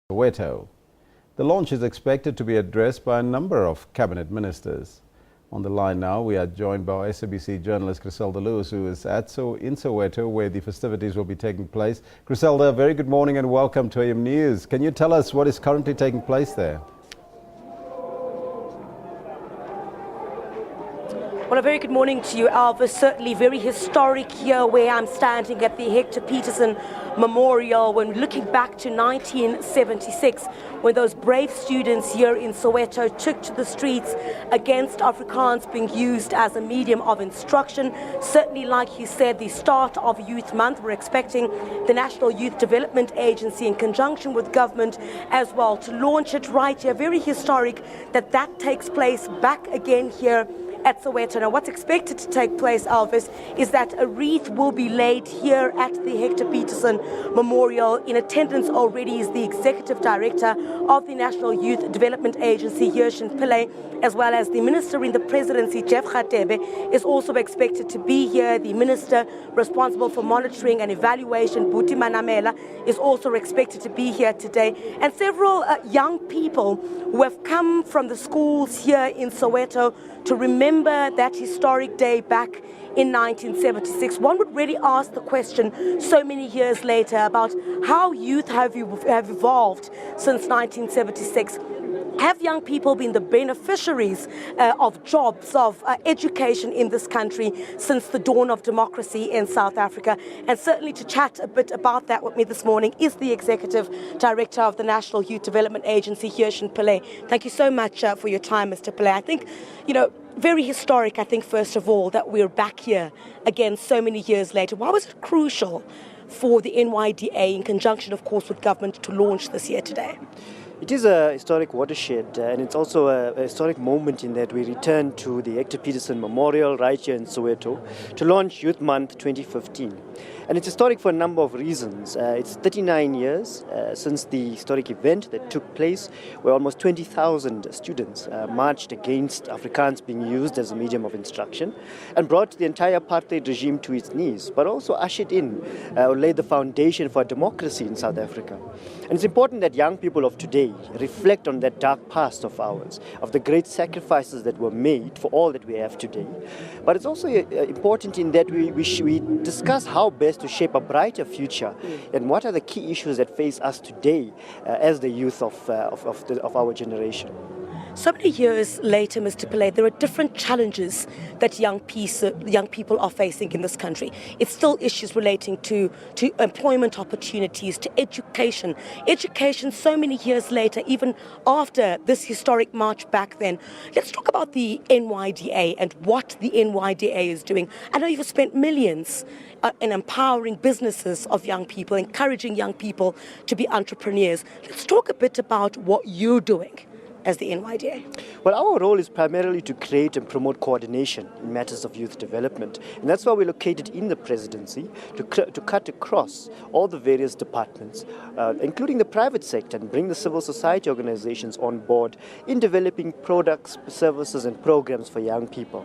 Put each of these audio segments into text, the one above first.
Soweto. The launch is expected to be addressed by a number of cabinet ministers. On the line now, we are joined by SABC journalist Chriselda Lewis, who is in Soweto, where the festivities will be taking place. Chriselda, very good morning and welcome to AM News. Can you tell us what is currently taking place there? Well, a very good morning to you, Alva. Certainly very historic here where I'm standing at the Hector Pieterson Memorial. When looking back to 1976, when those brave students here in Soweto took to the streets against Afrikaans being used as a medium of instruction. Certainly, like you said, the start of Youth Month. We're expecting the National Youth Development Agency in conjunction with government as well to launch it right here. Very historic that takes place back again here at Soweto. Now, what's expected to take place, Elvis, is that a wreath will be laid here at the Hector Pieterson Memorial. In attendance already is the Executive Director of the National Youth Development Agency, Hector Pieterson, as well as the Minister in the Presidency, Jeff Radebe, is also expected to be here. The Minister responsible for monitoring and evaluation, Buti Manamela, is also expected to be here today. And several young people who have come from the schools here in Soweto to remember that historic day back in 1976. One would really ask the question so many years later about how youth have evolved since 1976. Have young people been the beneficiaries of jobs, of education in this country since the dawn of democracy in South Africa? And certainly to chat a bit about that with me this morning is the Executive Director of the National Youth Development Agency, Hector Pieterson. Thank you so much for your time, Mr. Pieterson. I think, very historic, I think, first of all, that we're back here again so many years later. Why was it crucial for the NYDA, in conjunction, of course, with government, to launch this year today? It is a historic watershed, and it's also a historic moment in that we return to the Hector Pieterson Memorial right here in Soweto to launch Youth Month 2015. And it's historic for a number of reasons. It's 39 years since the historic event that took place, where almost 20,000 students marched against Afrikaans being used as a medium of instruction and brought the entire apartheid regime to its knees, but also ushered in or laid the foundation for democracy in South Africa. And it's important that young people of today reflect on that dark past of ours, of the great sacrifices that were made for all that we have today. But it's also important in that we discuss how best to shape a brighter future and what are the key issues that face us today as the youth of our generation. So many years later, Mr. Pieterson, there are different challenges that young people are facing in this country. It's still issues relating to employment opportunities, to education. Education so many years later, even after this historic march back then. Let's talk about the NYDA and what the NYDA is doing. I know you've spent millions in empowering businesses of young people, encouraging young people to be entrepreneurs. Let's talk a bit about what you're doing as the NYDA. Well, our role is primarily to create and promote coordination in matters of youth development. And that's why we're located in the presidency to cut across all the various departments, including the private sector, and bring the civil society organizations on board in developing products, services, and programs for young people.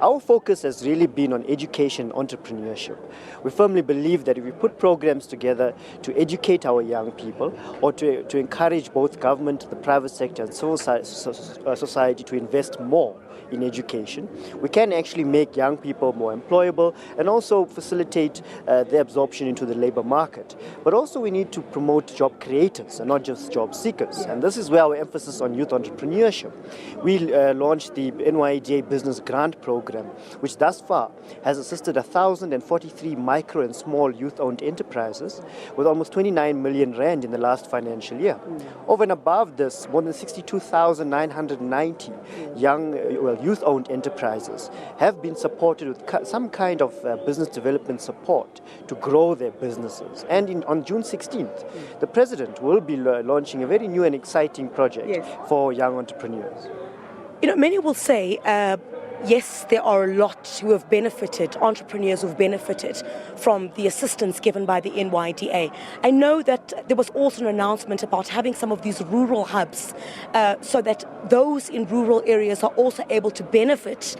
Our focus has really been on education and entrepreneurship. We firmly believe that if we put programs together to educate our young people or to encourage both government, the private sector and civil society to invest more in education, we can actually make young people more employable and also facilitate their absorption into the labor market. But also we need to promote job creators and not just job seekers. And this is where our emphasis on youth entrepreneurship. We launched the NYDA Business Grant Program, which thus far has assisted 1,043 micro and small youth-owned enterprises with almost 29 million rand in the last financial year. Over and above this, more than 62,990 youth-owned enterprises have been supported with some kind of business development support to grow their businesses. And on June 16th, the President will be launching a very new and exciting project for young entrepreneurs. Many will say yes, there are a lot who have benefited, entrepreneurs who have benefited from the assistance given by the NYDA. I know that there was also an announcement about having some of these rural hubs so that those in rural areas are also able to benefit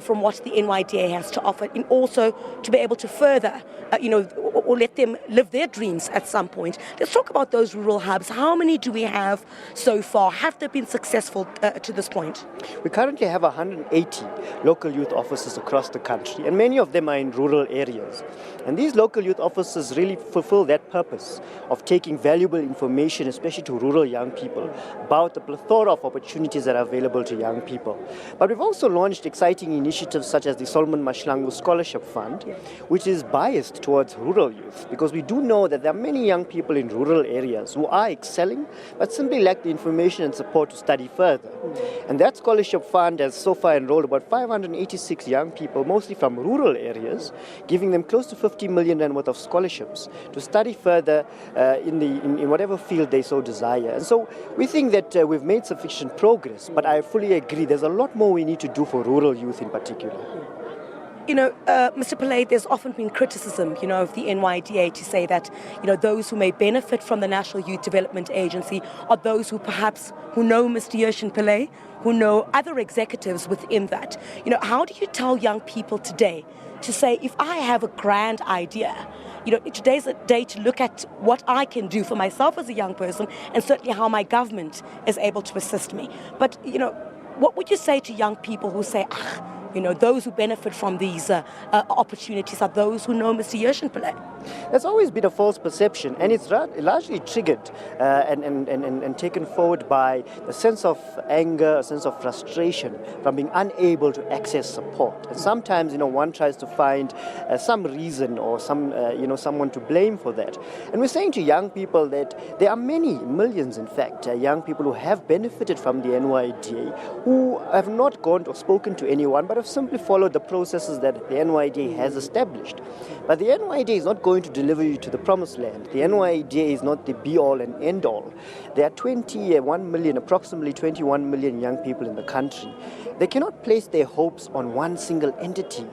from what the NYDA has to offer, and also to be able to further, or let them live their dreams at some point. Let's talk about those rural hubs. How many do we have so far? Have they been successful to this point? We currently have 180 local youth offices across the country, and many of them are in rural areas. And these local youth offices really fulfill that purpose of taking valuable information, especially to rural young people, about the plethora of opportunities that are available to young people. But we've also launched exciting initiatives such as the Solomon Mashlangu Scholarship Fund, which is biased towards rural youth, because we do know that there are many young people in rural areas who are excelling, but simply lack the information and support to study further. And that scholarship fund has so far enrolled about 586 young people, mostly from rural areas, giving them close to 50 million rand worth of scholarships to study further in whatever field they so desire. And so we think that we've made sufficient progress, but I fully agree there's a lot more we need to do for rural youth in particular. Mr. Pillay, there's often been criticism, of the NYDA to say that, those who may benefit from the National Youth Development Agency are those who know Mr. Yashin Pillay, who know other executives within that. How do you tell young people today to say, if I have a grand idea, today's a day to look at what I can do for myself as a young person, and certainly how my government is able to assist me. But, what would you say to young people who say, those who benefit from these opportunities are those who know Mr. Yashin Pillay? There's always been a false perception, and it's largely triggered and taken forward by a sense of anger, a sense of frustration from being unable to access support. And sometimes, one tries to find some reason or someone to blame for that. And we're saying to young people that there are many, millions in fact, young people who have benefited from the NYDA, who have not gone or spoken to anyone, but have simply followed the processes that the NYDA has established. But the NYDA is not going to deliver you to the promised land. The NYDA is not the be-all and end-all. There are approximately 21 million young people in the country. They cannot place their hopes on one single entity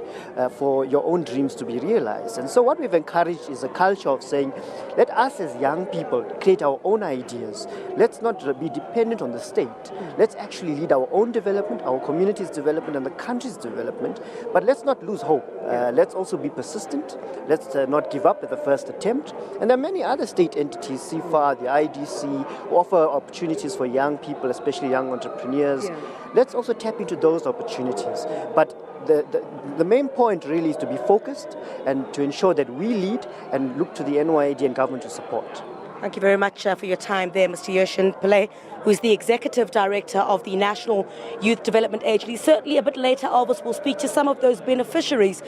for your own dreams to be realized. And so what we've encouraged is a culture of saying, let us as young people create our own ideas. Let's not be dependent on the state. Let's actually lead our own development, our community's development, and the country's development. But let's not lose hope. Let's also be persistent. Let's not give up at the first attempt. And there are many other state entities, CFA, the IDC, who offer opportunities for young people, especially young entrepreneurs. Yeah. Let's also tap into those opportunities. But the main point really is to be focused and to ensure that we lead and look to the NYDA and government to support. Thank you very much for your time there, Mr. Yashin Pillay, who is the Executive Director of the National Youth Development Agency. Certainly a bit later, Elvis will speak to some of those beneficiaries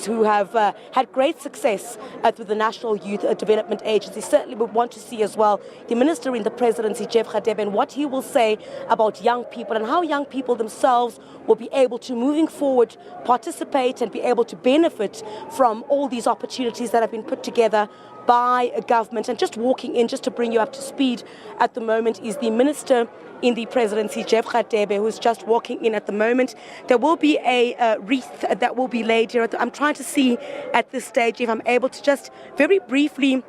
who have had great success through the National Youth Development Agency. Certainly we want to see as well the Minister in the Presidency, Jeff Radebe, and what he will say about young people and how young people themselves will be able to, moving forward, participate and be able to benefit from all these opportunities that have been put together by a government. And just walking in, just to bring you up to speed at the moment, is the Minister in the Presidency, Jeff Radebe, who's just walking in at the moment. There will be a wreath that will be laid here. I'm trying to see at this stage if I'm able to just very briefly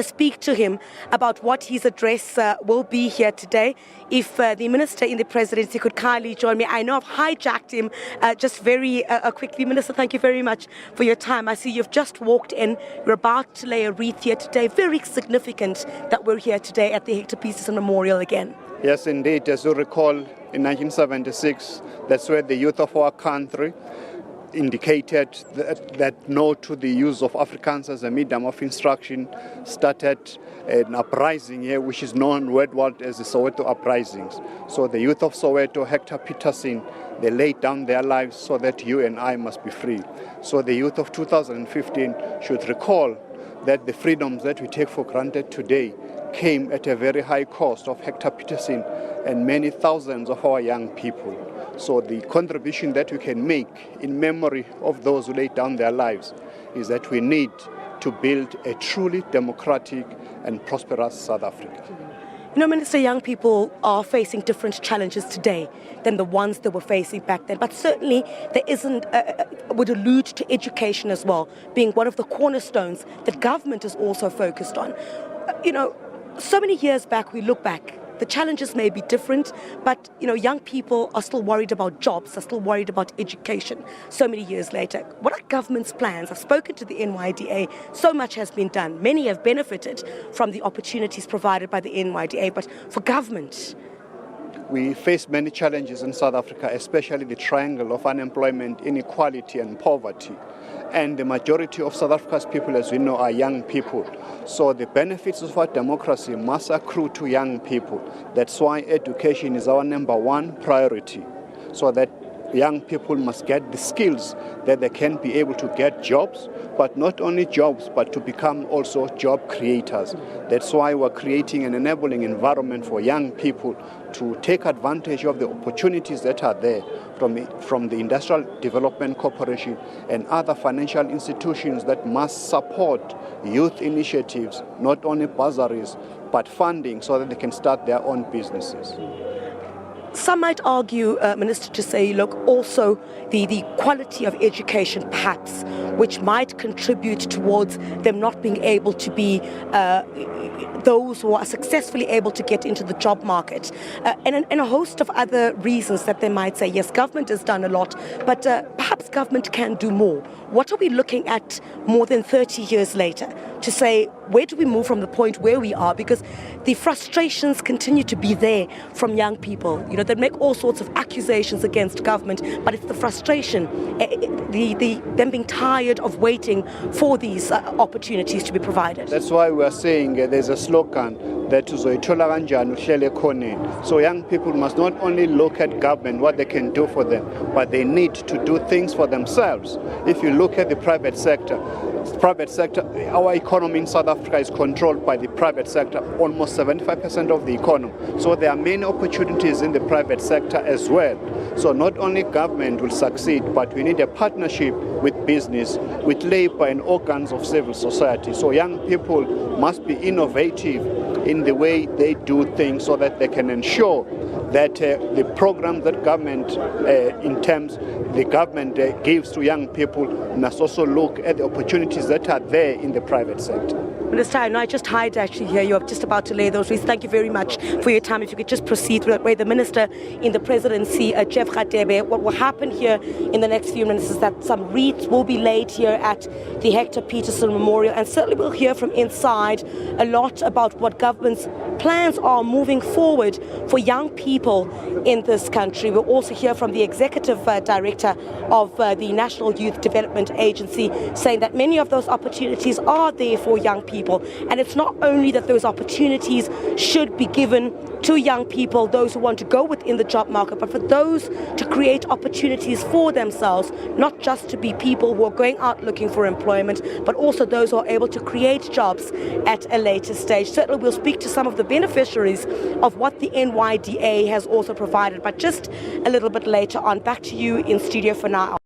speak to him about what his address will be here today. If the Minister in the Presidency could kindly join me. I know I've hijacked him just very quickly. Minister, thank you very much for your time. I see you've just walked in. You're about to lay a wreath here today. Very significant that we're here today at the Hector Pieterson Memorial again. Yes, indeed. As you recall, in 1976, that's where the youth of our country indicated that no to the use of Afrikaans as a medium of instruction, started an uprising here, which is known worldwide as the Soweto uprisings. So the youth of Soweto, Hector Pieterson, they laid down their lives so that you and I must be free. So the youth of 2015 should recall that the freedoms that we take for granted today came at a very high cost of Hector Pieterson and many thousands of our young people. So the contribution that we can make in memory of those who laid down their lives is that we need to build a truly democratic and prosperous South Africa. You know, Minister, young people are facing different challenges today than the ones they were facing back then. But certainly there isn't, would allude to education as well, being one of the cornerstones that government is also focused on. You know, so many years back, we look back, the challenges may be different, but, you know, young people are still worried about jobs, are still worried about education so many years later. What are government's plans? I've spoken to the NYDA. So much has been done. Many have benefited from the opportunities provided by the NYDA, but for government, we face many challenges in South Africa, especially the triangle of unemployment, inequality and poverty. And the majority of South Africa's people, as we know, are young people. So the benefits of our democracy must accrue to young people. That's why education is our number one priority, so that young people must get the skills that they can be able to get jobs, but not only jobs, but to become also job creators. That's why we're creating an enabling environment for young people to take advantage of the opportunities that are there from the Industrial Development Corporation and other financial institutions that must support youth initiatives, not only bursaries, but funding so that they can start their own businesses. Some might argue, Minister, to say, look, also the quality of education perhaps, which might contribute towards them not being able to be those who are successfully able to get into the job market, and a host of other reasons that they might say, yes, government has done a lot, but perhaps government can do more. What are we looking at more than 30 years later to say, where do we move from the point where we are? Because the frustrations continue to be there from young people. You know, they make all sorts of accusations against government, but it's the frustration, them being tired of waiting for these opportunities to be provided. That's why we are saying there's a slogan that uzoyithola kanjani uhlele khoneni. So young people must not only look at government, what they can do for them, but they need to do things for themselves. If you look at the private sector, our economy in South Africa is controlled by the private sector, almost 75% of the economy. So there are many opportunities in the private sector as well. So not only government will succeed, but we need a partnership with business, with labor and organs of civil society. So young people must be innovative in the way they do things so that they can ensure that the programs that government gives to young people must also look at the opportunities that are there in the private sector. Minister, I know I just hired actually here. You're just about to lay those reasons. Thank you very much for your time. If you could just proceed with that way. The Minister in the Presidency, Jeff Radebe, what will happen here in the next few minutes is that some wreaths will be laid here at the Hector Pieterson Memorial, and certainly we'll hear from inside a lot about what government's plans are moving forward for young people in this country. We'll also hear from the Executive Director of the National Youth Development Agency saying that many of those opportunities are there for young people. And it's not only that those opportunities should be given to young people, those who want to go within the job market, but for those to create opportunities for themselves, not just to be people who are going out looking for employment, but also those who are able to create jobs at a later stage. Certainly we'll speak to some of the beneficiaries of what the NYDA has also provided, but just a little bit later on. Back to you in studio for now.